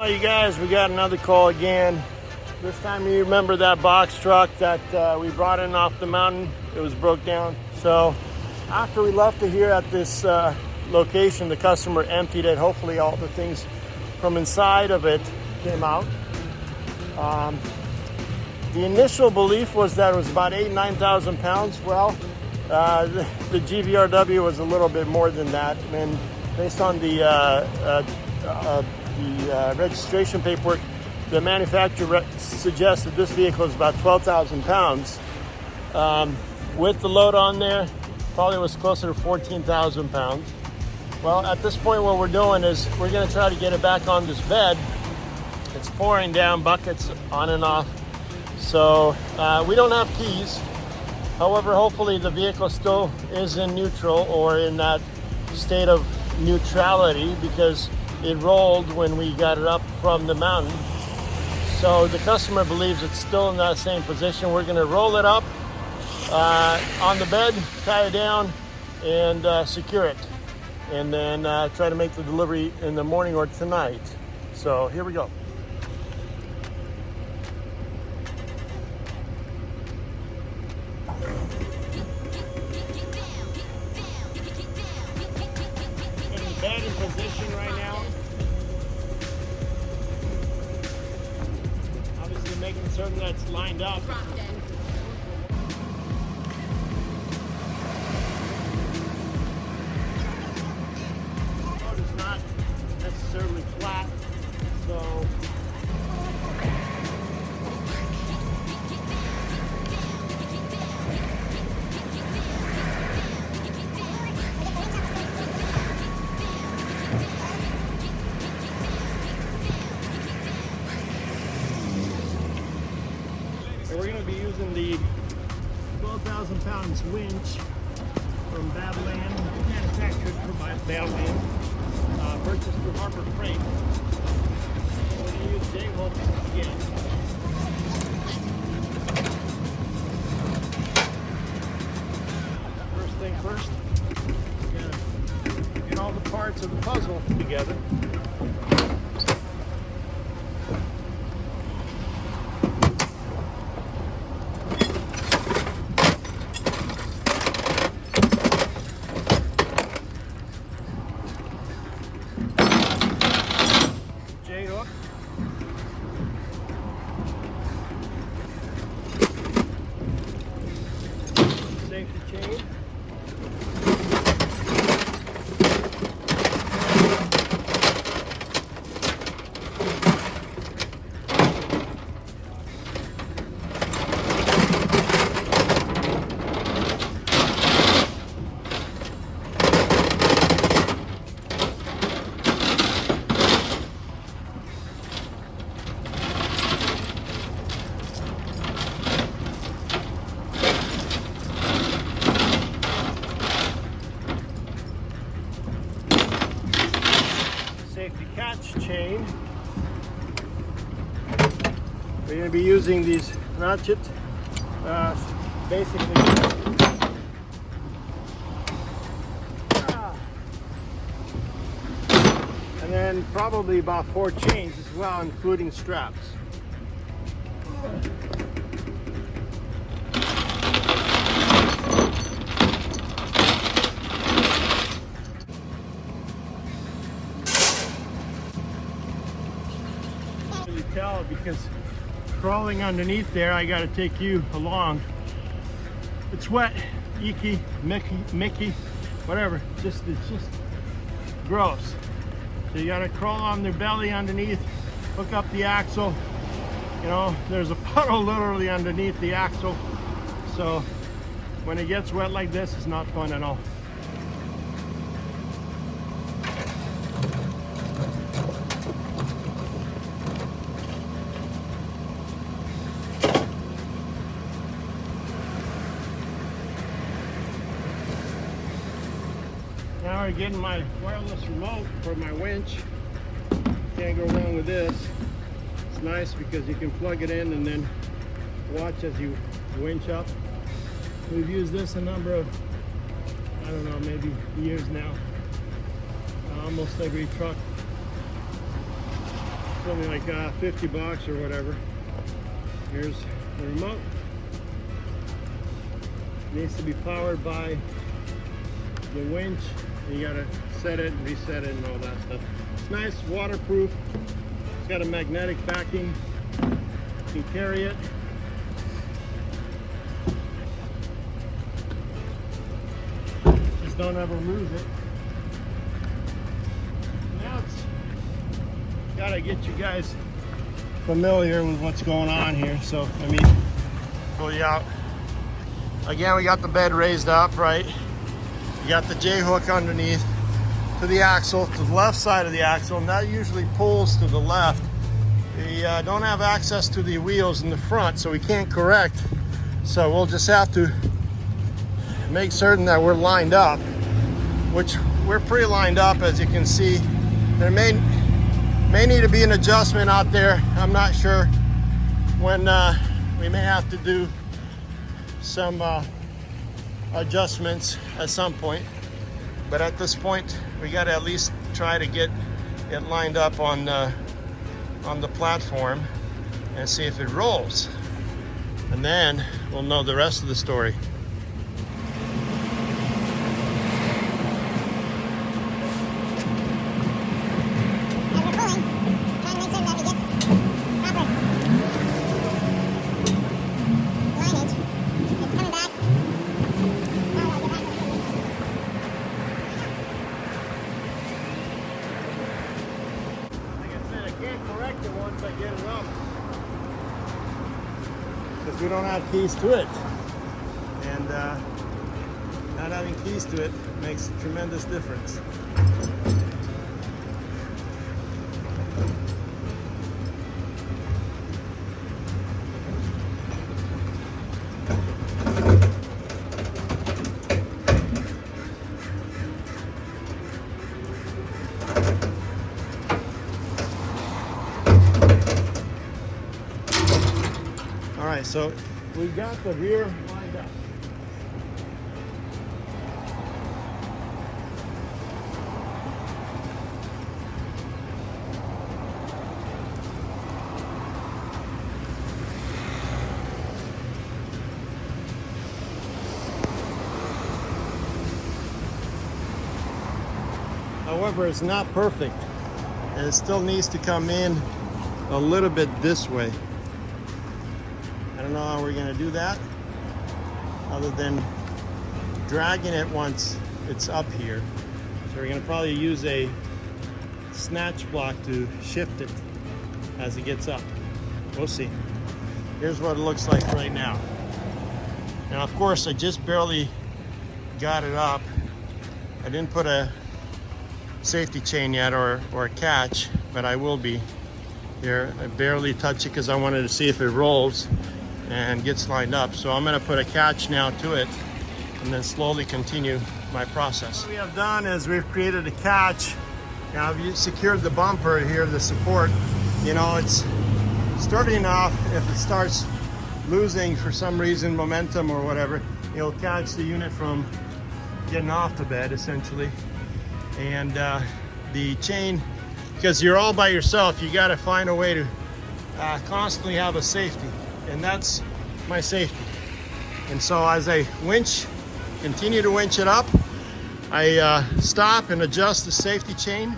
Well, you guys, we got another call again. This time you remember that box truck that we brought in off the mountain. It was broke down. So after we left it here at this location, the customer emptied it. Hopefully all the things from inside of it came out. The initial belief was that it was about 9,000 pounds. Well, the GVRW was a little bit more than that. And based on the registration paperwork, the manufacturer suggested this vehicle is about 12,000 pounds. With the load on there, probably was closer to 14,000 pounds. Well, at this point, what we're doing is we're going to try to get it back on this bed. It's pouring down, buckets on and off. So we don't have keys. However, hopefully the vehicle still is in neutral or in that state of neutrality because it rolled when we got it up from the mountain. So the customer believes it's still in that same position. We're gonna roll it up on the bed, tie it down, and secure it. And then try to make the delivery in the morning or tonight. So here we go. Getting the bed in position right now. Making certain that it's lined up. The road is not necessarily flat, so we're going to be using the 12,000 pounds winch from Badland, manufactured by Badland, purchased through Harbor Freight. We're going to use J-hook again. First thing first, we're going to get all the parts of the puzzle together. J-hook. Safety chain. Safety catch chain. We're going to be using these ratchet, basically. And then probably about 4 chains as well, including straps. Tell because crawling underneath there, I got to take you along. It's wet, icky, Mickey, whatever. It's just gross. So you got to crawl on their belly underneath, hook up the axle. You know, there's a puddle literally underneath the axle. So when it gets wet like this, it's not fun at all. Now we're getting my wireless remote for my winch. Can't go wrong with this. It's nice because you can plug it in and then watch as you winch up. We've used this a number of, I don't know, maybe years now. Almost every truck Something like $50 or whatever. Here's the remote. It needs to be powered by the winch. You gotta set it and reset it and all that stuff. It's nice, waterproof. It's got a magnetic backing. You can carry it. Just don't ever lose it. Now it's gotta get you guys familiar with what's going on here. So let me pull you out. Again, we got the bed raised up, right? You got the J-hook underneath to the axle, to the left side of the axle, and that usually pulls to the left. We don't have access to the wheels in the front, so we can't correct. So we'll just have to make certain that we're lined up, which we're pretty lined up, as you can see. There may need to be an adjustment out there. I'm not sure when we may have to do some adjustments at some point, but at this point we got to at least try to get it lined up on the platform and see if it rolls, and then we'll know the rest of the story. Once I get it up, because we don't have keys to it, and not having keys to it makes a tremendous difference. Alright, so we got the rear lined up. However, it's not perfect, and it still needs to come in a little bit this way. I don't know how we're going to do that other than dragging it once it's up here. So we're going to probably use a snatch block to shift it as it gets up. We'll see. Here's what it looks like right now. Now, of course, I just barely got it up. I didn't put a safety chain yet or a catch, but I will be here. I barely touch it because I wanted to see if it rolls and gets lined up. So I'm going to put a catch now to it and then slowly continue my process. What we have done is we've created a catch. Now I've secured the bumper here, the support. You know, it's starting off, if it starts losing for some reason momentum or whatever, it'll catch the unit from getting off the bed essentially. And the chain, because you're all by yourself, you got to find a way to constantly have a safety, and that's my safety. And so as I continue to winch it up, I stop and adjust the safety chain,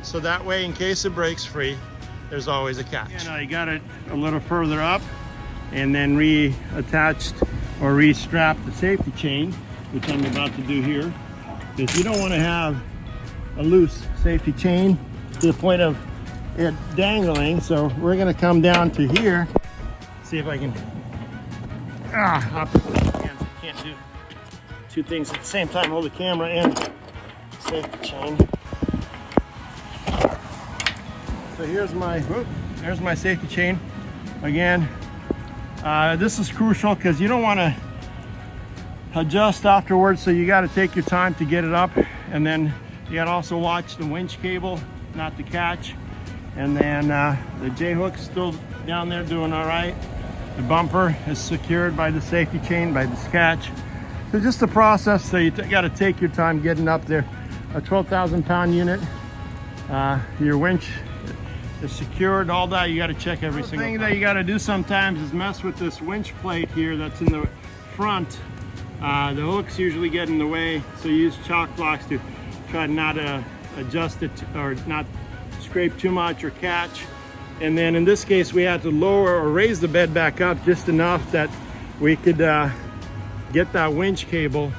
so that way in case it breaks free, there's always a catch. And I got it a little further up and then reattached or restrapped the safety chain, which I'm about to do here, because you don't want to have a loose safety chain to the point of it dangling. So we're going to come down to here, see if I can can't do two things at the same time, hold the camera and safety chain. So there's my safety chain. Again, this is crucial because you don't want to adjust afterwards, so you got to take your time to get it up, and then you got to also watch the winch cable, not the catch. And then the J-hook's still down there doing all right. The bumper is secured by the safety chain, by this catch. So just the process, so you got to take your time getting up there. A 12,000 pound unit, your winch it's secured, all that. You got to check every single thing that you got to do sometimes is mess with this winch plate here that's in the front. The hooks usually get in the way, so you use chalk blocks to try to not adjust it or not scrape too much or catch. And then in this case we had to lower or raise the bed back up just enough that we could get that winch cable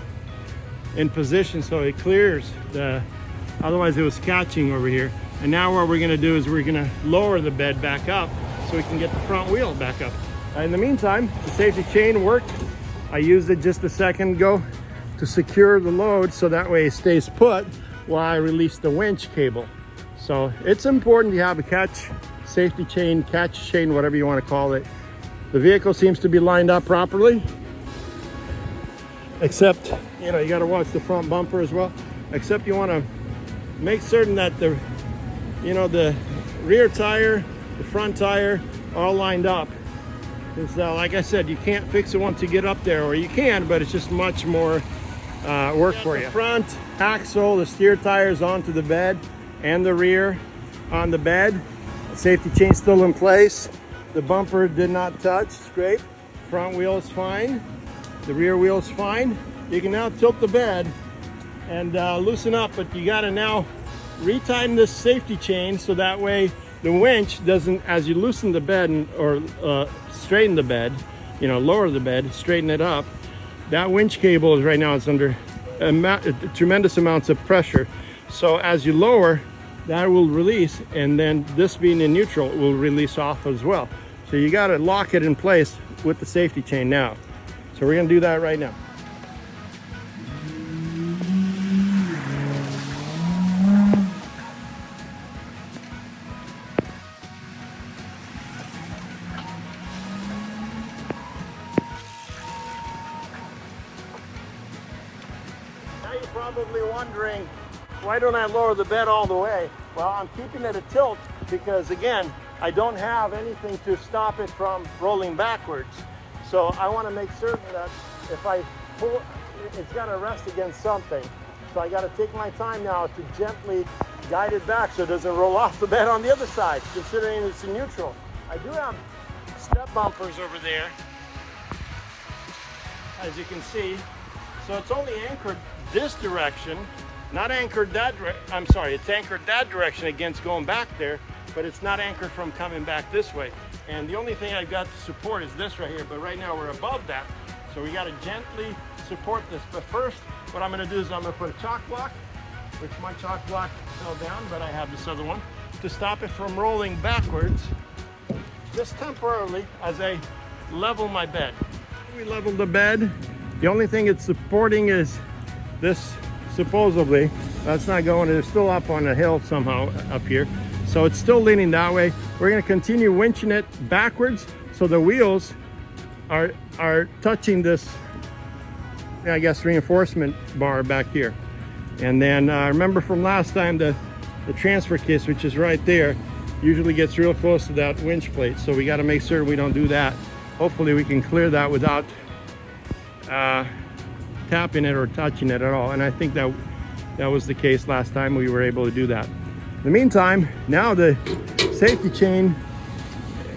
in position so it clears otherwise it was catching over here. And now what we're going to do is we're going to lower the bed back up so we can get the front wheel back up. In the meantime, the safety chain worked. I used it just a second ago to secure the load so that way it stays put while I release the winch cable. So it's important to have a safety chain, catch chain, whatever you want to call it. The vehicle seems to be lined up properly, except, you know, you got to watch the front bumper as well. Except you want to make certain that the rear tire, the front tire are all lined up. Because like I said, you can't fix it once you get up there, or you can, but it's just much more work for you. The front axle, the steer tires onto the bed, and the rear on the bed. The safety chain still in place. The bumper did not touch, scrape. Front wheel is fine. The rear wheel is fine. You can now tilt the bed and loosen up, but you got to now retighten this safety chain so that way the winch doesn't, as you loosen the bed or straighten the bed, you know, lower the bed, straighten it up, that winch cable is right now, it's under tremendous amounts of pressure. So as you lower, that will release, and then this being in neutral will release off as well. So you got to lock it in place with the safety chain now. So we're going to do that right now. Now you're probably wondering, why don't I lower the bed all the way? Well, I'm keeping it a tilt because, again, I don't have anything to stop it from rolling backwards. So I want to make certain that if I pull, it's got to rest against something. So I got to take my time now to gently guide it back so it doesn't roll off the bed on the other side, considering it's in neutral. I do have step bumpers over there, as you can see. So it's only anchored this direction, not anchored that direction. I'm sorry, it's anchored that direction against going back there, but it's not anchored from coming back this way. And the only thing I've got to support is this right here, but right now we're above that. So we got to gently support this. But first, what I'm going to do is I'm going to put a chalk block, which my chalk block fell down, but I have this other one, to stop it from rolling backwards, just temporarily, as I level my bed. We leveled the bed. The only thing it's supporting is this, supposedly. That's not going, it's still up on a hill somehow up here. So it's still leaning that way. We're going to continue winching it backwards so the wheels are touching this, I guess, reinforcement bar back here. And then remember from last time, the transfer case, which is right there, usually gets real close to that winch plate. So we got to make sure we don't do that. Hopefully we can clear that without tapping it or touching it at all. And I think that was the case last time we were able to do that. In the meantime, now the safety chain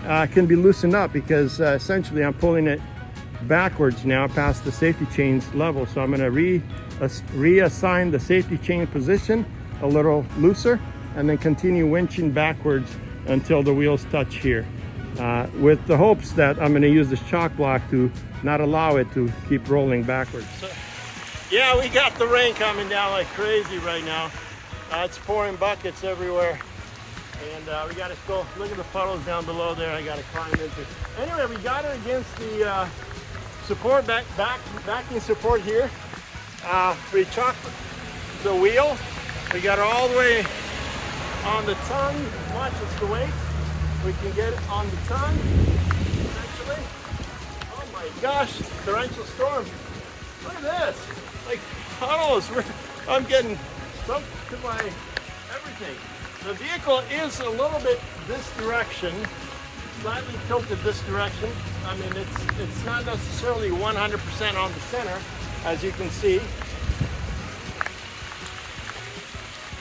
can be loosened up because essentially I'm pulling it backwards now past the safety chain's level. So I'm going to reassign the safety chain position a little looser and then continue winching backwards until the wheels touch here, with the hopes that I'm going to use this chalk block to not allow it to keep rolling backwards. So, yeah, we got the rain coming down like crazy right now. It's pouring buckets everywhere, and we got to go look at the puddles down below there. I got to climb into. Anyway, we got it against the support backing support here. We chalked the wheel. We got it all the way on the tongue. Watch it's the weight. We can get it on the tongue. Essentially. Oh my gosh! Torrential storm. Look at this. Like puddles. I'm getting soaked to my everything. The vehicle is a little bit this direction, slightly tilted this direction. I mean, it's not necessarily 100% on the center, as you can see,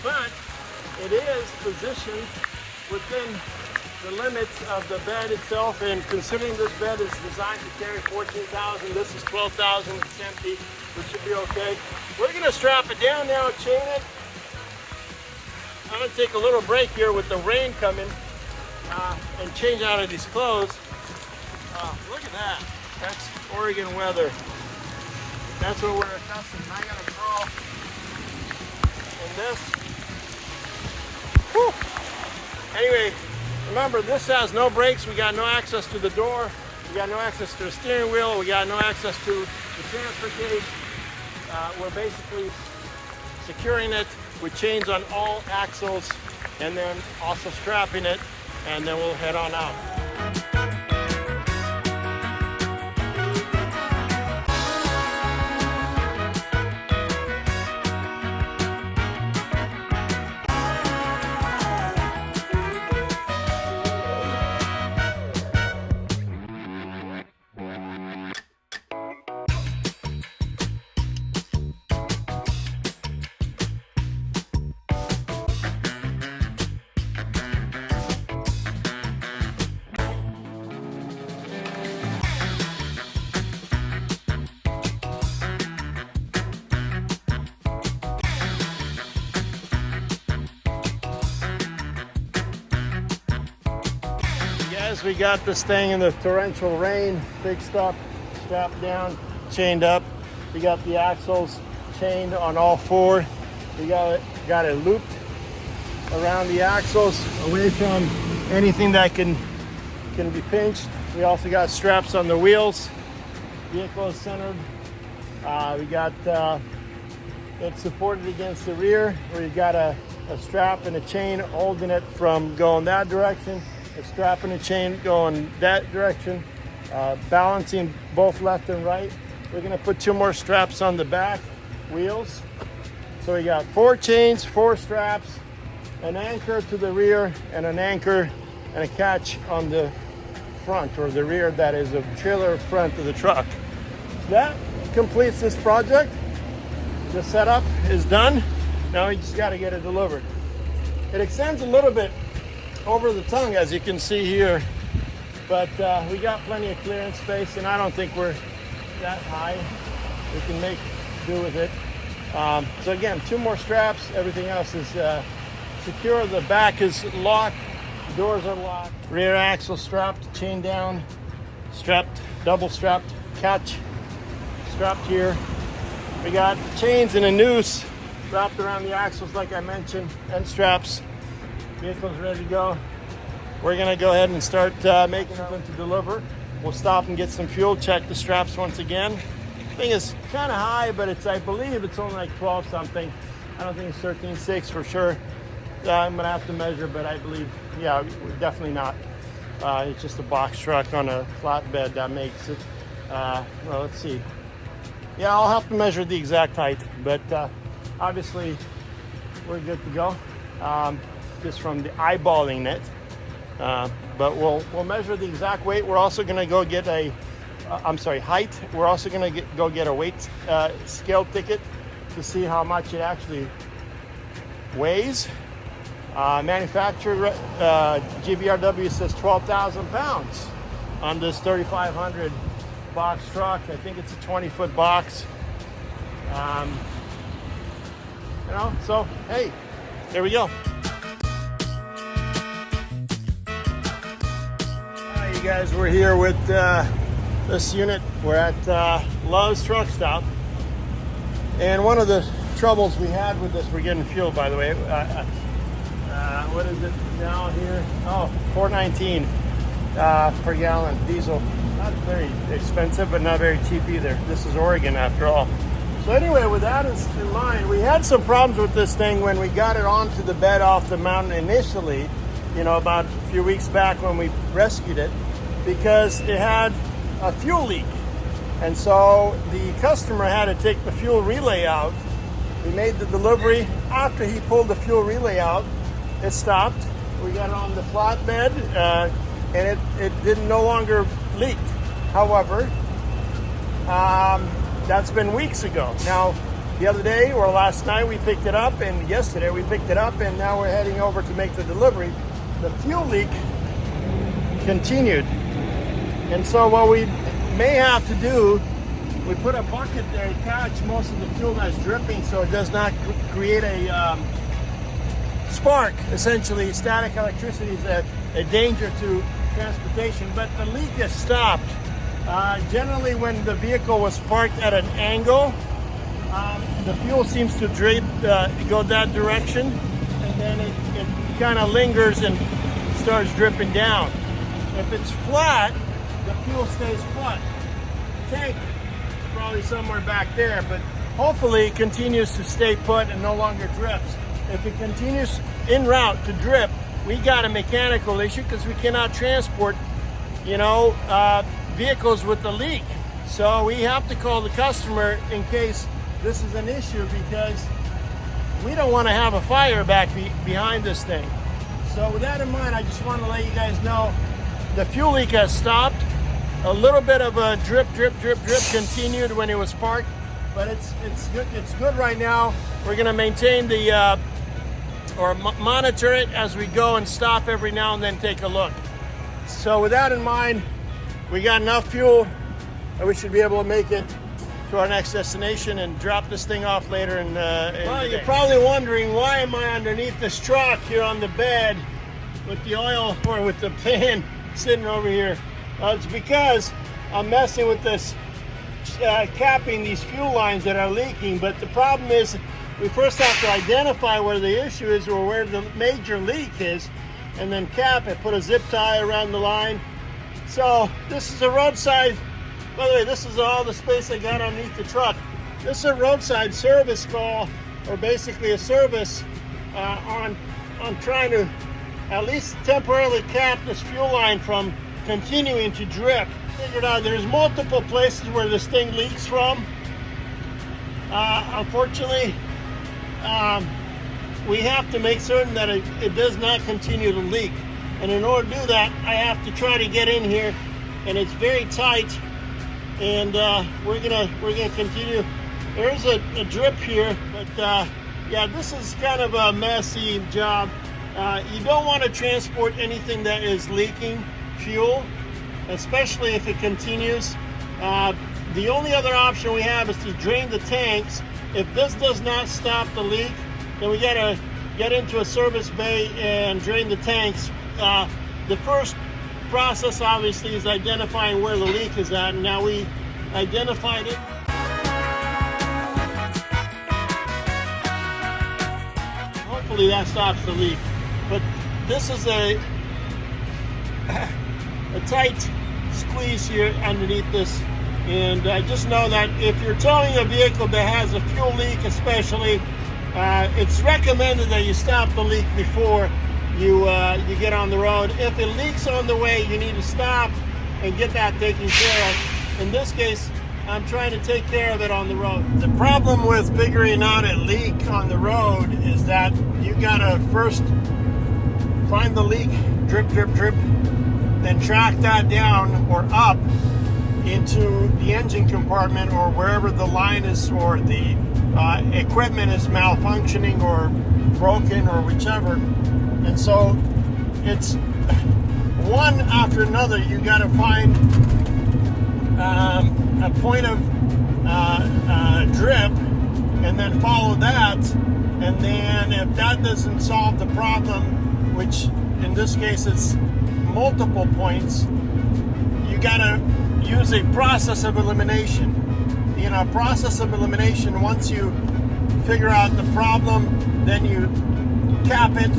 but it is positioned within the limits of the bed itself, and considering this bed is designed to carry 14,000, this is 12,000, it's empty, which should be okay. We're gonna strap it down now, chain it. I'm gonna take a little break here with the rain coming and change out of these clothes. Look at that, that's Oregon weather. That's what we're accustomed to. I gotta crawl in this. Whew. Anyway, remember this has no brakes. We got no access to the door. We got no access to the steering wheel. We got no access to the transfer case. We're basically securing it with chains on all axles and then also strapping it, and then we'll head on out. We got this thing in the torrential rain fixed up, strapped down, chained up. We got the axles chained on all four. We got it looped around the axles, away from anything that can be pinched. We also got straps on the wheels. Vehicle is centered. We got it supported against the rear, where you got a strap and a chain holding it from going that direction. A strap and a chain going that direction, balancing both left and right. We're gonna put 2 more straps on the back wheels. So we got 4 chains, 4 straps, an anchor to the rear, and an anchor and a catch on the front, or the rear, that is a trailer front of the truck. So that completes this project. The setup is done. Now we just gotta get it delivered. It extends a little bit over the tongue, as you can see here, but we got plenty of clearance space, and I don't think we're that high. We can make do with it. So again, 2 more straps. Everything else is secure. The back is locked. Doors are locked. Rear axle strapped, chain down, strapped, double strapped, catch strapped here. We got chains and a noose wrapped around the axles, like I mentioned, and straps. Vehicle's ready to go. We're gonna go ahead and start making something to deliver. We'll stop and get some fuel, check the straps once again. Thing is kind of high, but I believe it's only like 12 something. I don't think it's 13.6 for sure. I'm gonna have to measure, but I believe, yeah, definitely not. It's just a box truck on a flatbed that makes it. Well, let's see. Yeah, I'll have to measure the exact height, but obviously we're good to go. Just from the eyeballing it, but we'll measure the exact weight. We're also going to go get height. We're also going to go get a weight scale ticket to see how much it actually weighs. Manufacturer GVRW says 12,000 pounds on this 3,500 box truck. I think it's a 20-foot box. So hey, there we go. You guys, we're here with this unit. We're at Love's Truck Stop, and one of the troubles we had with this, we're getting fuel, by the way. What is it now here? Oh, $4.19 per gallon diesel. Not very expensive, but not very cheap either. This is Oregon after all. So anyway, with that in mind, we had some problems with this thing when we got it onto the bed off the mountain initially, about a few weeks back when we rescued it, because it had a fuel leak. And so the customer had to take the fuel relay out. We made the delivery. After he pulled the fuel relay out, it stopped. We got it on the flatbed, and it didn't no longer leak. However, that's been weeks ago. Now, the other day or last night we picked it up, and yesterday we picked it up, and now we're heading over to make the delivery. The fuel leak continued. And so what we may have to do, we put a bucket there to catch most of the fuel that's dripping so it does not create a spark. Essentially, static electricity is a danger to transportation, but the leak has stopped. Generally, when the vehicle was parked at an angle, the fuel seems to go that direction, and then it kind of lingers and starts dripping down. If it's flat, the fuel stays flat. The tank is probably somewhere back there, but hopefully it continues to stay put and no longer drips. If it continues en route to drip, we got a mechanical issue because we cannot transport, vehicles with a leak. So we have to call the customer in case this is an issue, because we don't want to have a fire back behind this thing. So with that in mind, I just want to let you guys know the fuel leak has stopped. A little bit of a drip continued when it was parked, but it's good. It's good right now. We're going to maintain the monitor it as we go and stop every now and then, take a look. So with that in mind, we got enough fuel and we should be able to make it to our next destination and drop this thing off later in well, you're probably wondering, why am I underneath this truck here on the bed with the oil, or with the pan sitting over here? It's because I'm messing with this, capping these fuel lines that are leaking. But the problem is, we first have to identify where the issue is, or where the major leak is, and then cap it, put a zip tie around the line. So this is a roadside, by the way, this is all the space I got underneath the truck. This is a roadside service call, or basically a service on trying to at least temporarily cap this fuel line from continuing to drip. Figured out there's multiple places where this thing leaks from. Unfortunately, we have to make certain that it does not continue to leak. And in order to do that, I have to try to get in here, and it's very tight. And we're gonna continue. There is a drip here, but yeah, this is kind of a messy job. You don't want to transport anything that is leaking fuel, especially if it continues. The only other option we have is to drain the tanks. If this does not stop the leak, then we gotta get into a service bay and drain the tanks. The first process obviously is identifying where the leak is at, and now we identified it. Hopefully that stops the leak, but this is a tight squeeze here underneath this. And just know that if you're towing a vehicle that has a fuel leak, especially, it's recommended that you stop the leak before you get on the road. If it leaks on the way, you need to stop and get that taken care of. In this case, I'm trying to take care of it on the road. The problem with figuring out a leak on the road is that you gotta first find the leak, drip, then track that down or up into the engine compartment, or wherever the line is, or the equipment is malfunctioning or broken, or whichever. And so it's one after another. You got to find a point of drip, and then follow that. And then if that doesn't solve the problem, which in this case it's multiple points, you got to use a process of elimination. In a process of elimination, once you figure out the problem, then you cap it,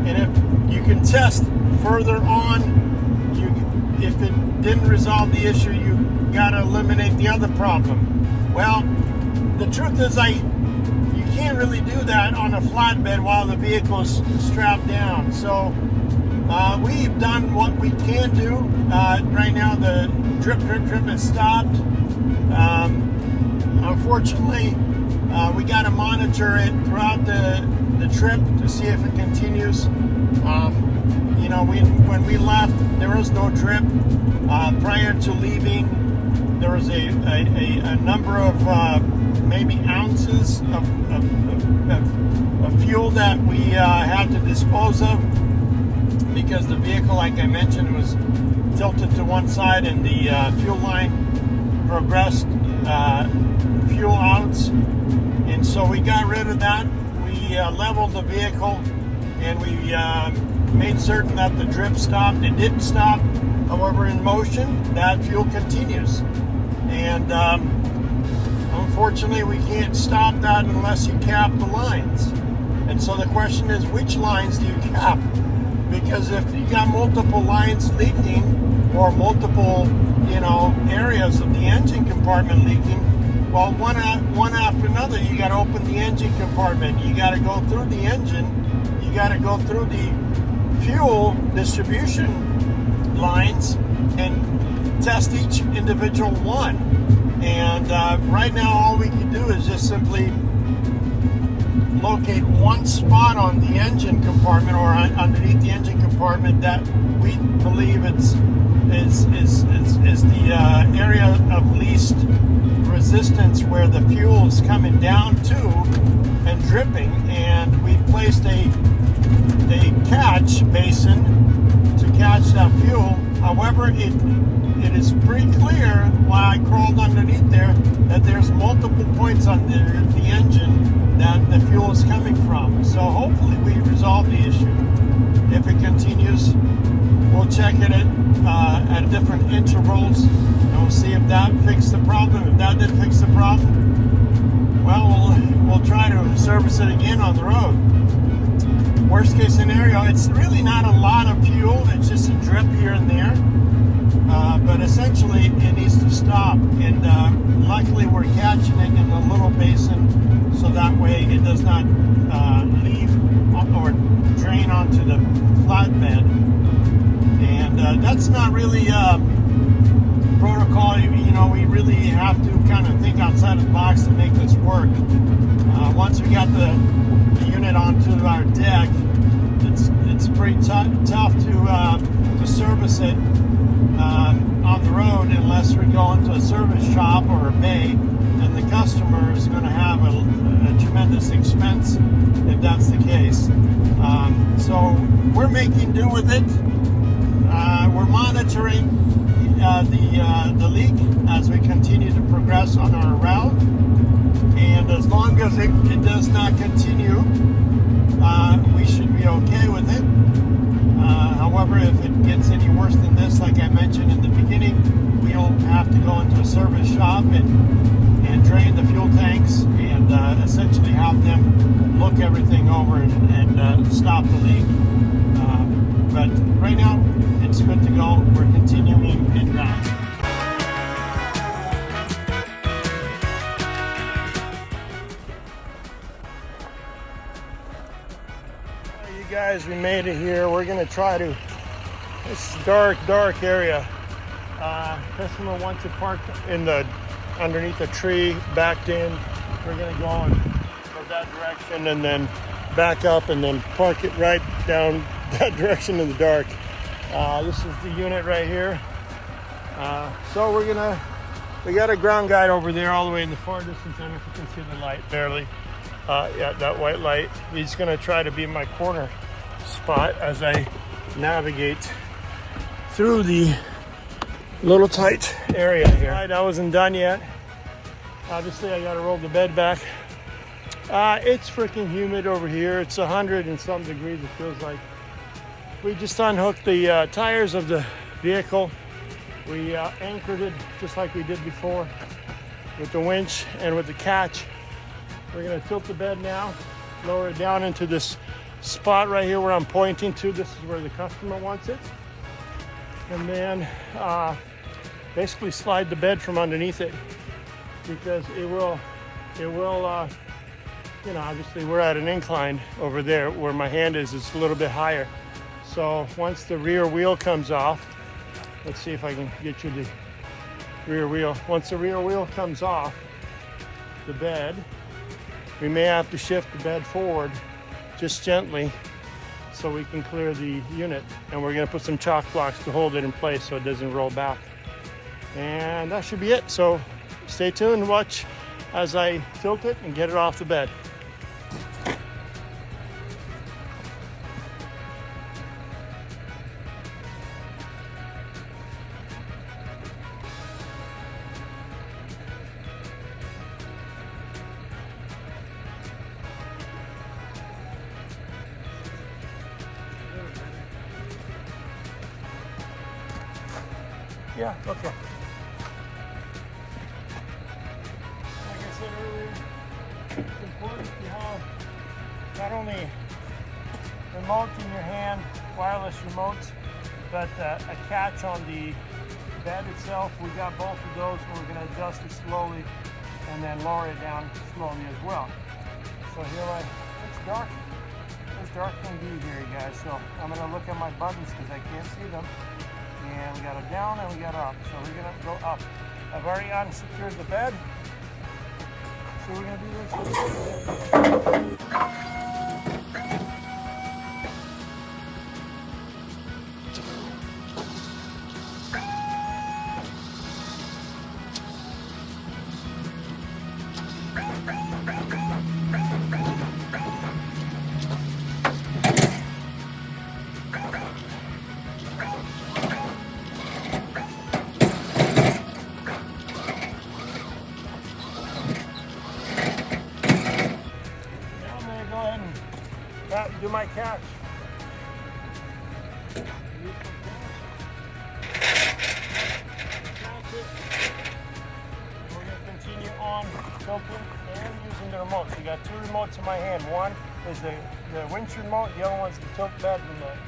and if you can test further on, if it didn't resolve the issue, you got to eliminate the other problem. Well, the truth is, you can't really do that on a flatbed while the vehicle's strapped down. So we've done what we can do. Right now the drip is stopped. Unfortunately, we got to monitor it throughout the trip to see if it continues. When we left, there was no drip. Prior to leaving, there was a number of maybe ounces of fuel that we had to dispose of. because the vehicle, like I mentioned, was tilted to one side and the fuel line progressed fuel outs. And so we got rid of that. We leveled the vehicle and we made certain that the drip stopped. It didn't stop. However, in motion, that fuel continues. And unfortunately, we can't stop that unless you cap the lines. And so the question is, which lines do you cap? Because if you got multiple lines leaking or multiple, areas of the engine compartment leaking, well, one after another, you got to open the engine compartment. You got to go through the engine. You got to go through the fuel distribution lines and test each individual one. And right now, all we can do is just simply locate one spot on the engine compartment or underneath the engine compartment that we believe is the area of least resistance where the fuel is coming down to and dripping. And we placed a catch basin to catch that fuel. However, it is pretty clear while I crawled underneath there that there's multiple points on the engine that the fuel is coming from. So hopefully we resolve the issue. If it continues, we'll check it at different intervals and we'll see if that fixed the problem. If that did fix the problem, well, we'll try to service it again on the road. Worst case scenario, it's really not a lot of fuel. It's just a drip here and there. But essentially, it needs to stop. And luckily, we're catching it in a little basin, so that way it does not leave or drain onto the flatbed. And that's not really protocol. We really have to kind of think outside of the box to make this work. Once we got the unit onto our deck, it's pretty tough to service it on the road unless we go into a service shop or a bay, and the customer is going to have a tremendous expense if that's the case. So we're making do with it. We're monitoring the leak as we continue to progress on our route, and as long as it does not continue, we should be okay with it. However, if it gets any worse than this, like I mentioned in the beginning, we'll have to go into a service shop and drain the fuel tanks and essentially have them look everything over and stop the leak. But right now, it's good to go. We're continuing en route. Guys, we made it here. We're gonna try to, it's dark area. Customer wants it parked underneath a tree, backed in. We're gonna go that direction and then back up and then park it right down that direction in the dark. This is the unit right here. So we got a ground guide over there all the way in the far distance. I don't know if you can see the light barely. Yeah, that white light. He's gonna try to be my corner spot as I navigate through the little tight area here. Right, I wasn't done yet. Obviously, I gotta roll the bed back. It's freaking humid over here. It's 100 and some degrees, it feels like. We just unhooked the tires of the vehicle. We anchored it just like we did before with the winch and with the catch. We're gonna tilt the bed now, lower it down into this spot right here where I'm pointing to. This is where the customer wants it. And then basically slide the bed from underneath it because it will, obviously we're at an incline over there where my hand is. It's a little bit higher. So once the rear wheel comes off, let's see if I can get you the rear wheel. Once the rear wheel comes off the bed, we may have to shift the bed forward just gently so we can clear the unit. And we're gonna put some chalk blocks to hold it in place so it doesn't roll back. And that should be it. So stay tuned, watch as I tilt it and get it off the bed. Yeah, okay. Like I said earlier, it's important to have not only remote in your hand, wireless remotes, but a catch on the bed itself. We got both of those, and we're going to adjust it slowly and then lower it down slowly as well. So here it's dark. It's dark can be here, you guys. So I'm going to look at my buttons because I can't see them. And we got a down and we got up. So we're going to go up. I've already unsecured the bed. So we're going to do this. Do my catch. We're going to continue on tilting and using the remote. So you got two remotes in my hand. One is the winch remote, the other one's the tilt bed remote.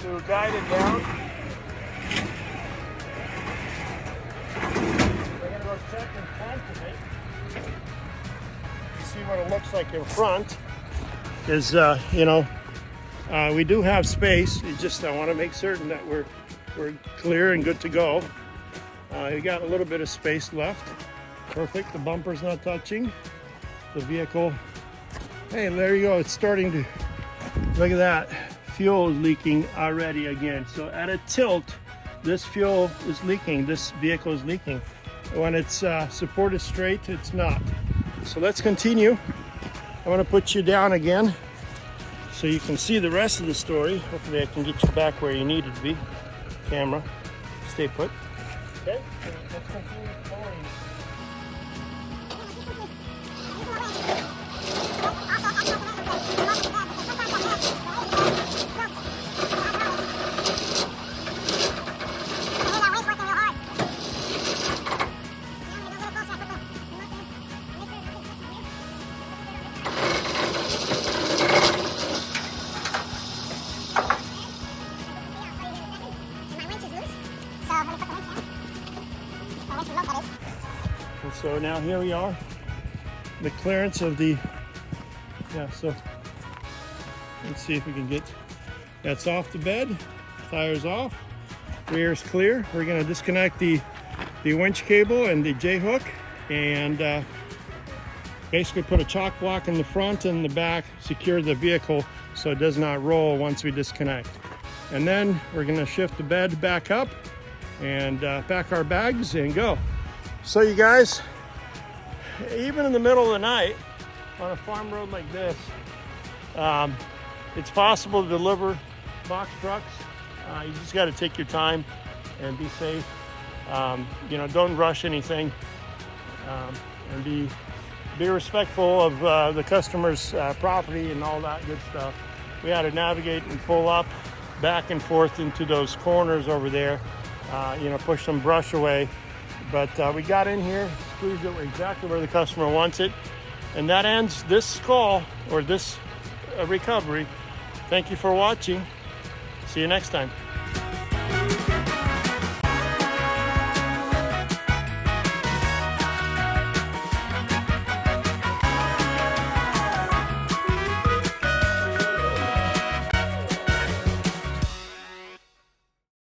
To guide it down. We're going to go check in front of it to see what it looks like in front. Is we do have space. I want to make certain that we're clear and good to go. We got a little bit of space left. Perfect. The bumper's not touching the vehicle. Hey, there you go. It's starting to look at that. Fuel is leaking already again. So at a tilt, this fuel is leaking. This vehicle is leaking. When it's supported straight, it's not. So let's continue. I want to put you down again so you can see the rest of the story. Hopefully I can get you back where you needed to be. Camera, stay put. Okay, let's continue going. And so now here we are, the clearance of the, so let's see if we can get, that's off the bed, tires off, rear is clear. We're going to disconnect the winch cable and the J-hook and basically put a chock block in the front and the back, secure the vehicle so it does not roll once we disconnect. And then we're going to shift the bed back up and pack our bags and go. So you guys, even in the middle of the night on a farm road like this, it's possible to deliver box trucks. You just got to take your time and be safe. Don't rush anything, and be respectful of the customer's property and all that good stuff. We had to navigate and pull up back and forth into those corners over there, push some brush away. But we got in here, squeezed it exactly where the customer wants it. And that ends this call, or this recovery. Thank you for watching. See you next time.